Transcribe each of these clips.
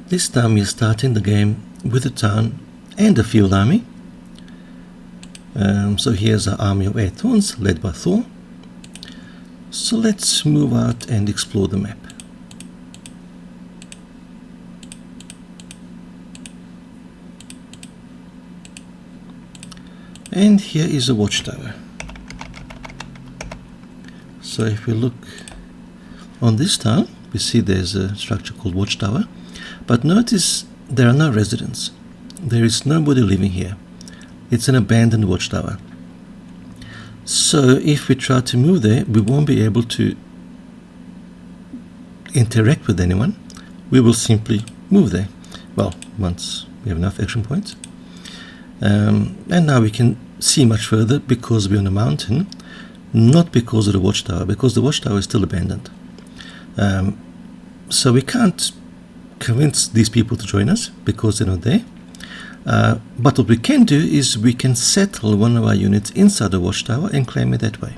This time we are starting the game with a town and a field army. So here's our army of 8 thorns led by Thor. So let's move out and explore the map. And here is a watchtower. So if we look on this town, we see there's a structure called Watchtower. But notice there are no residents. There is nobody living here. It's an abandoned watchtower. So if we try to move there, we won't be able to interact with anyone. We will simply move there. Well, once we have enough action points. And now we can see much further because we're on a mountain, not because of the watchtower, because the watchtower is still abandoned. So we can't convince these people to join us because they're not there. But what we can do is we can settle one of our units inside the watchtower and claim it that way.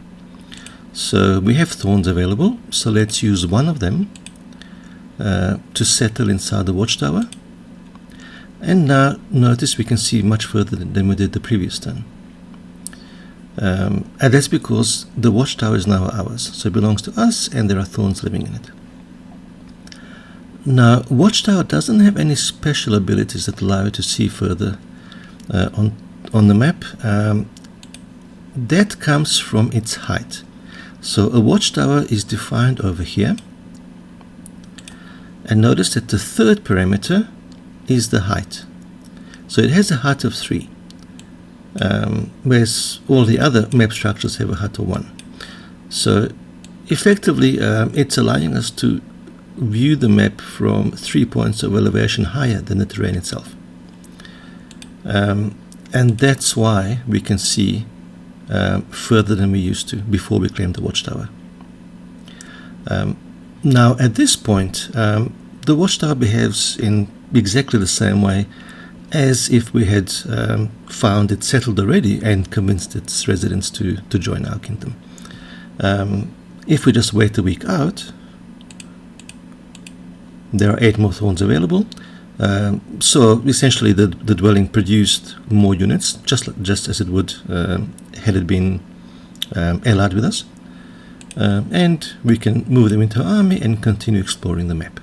So we have thorns available, so let's use one of them to settle inside the watchtower. And now notice we can see much further than we did the previous turn. And that's because the watchtower is now ours, so it belongs to us and there are thorns living in it. Now, Watchtower doesn't have any special abilities that allow you to see further on the map. That comes from its height. So a watchtower is defined over here. And notice that the third parameter is the height. So it has a height of 3, whereas all the other map structures have a height of 1. So effectively, it's allowing us to view the map from 3 points of elevation higher than the terrain itself. And that's why we can see further than we used to before we claimed the watchtower. Now at this point, the watchtower behaves in exactly the same way as if we had found it settled already and convinced its residents to join our kingdom. If we just wait a week out, there are 8 more thorns available. So essentially the dwelling produced more units, just as it would had it been allied with us. And we can move them into our army and continue exploring the map.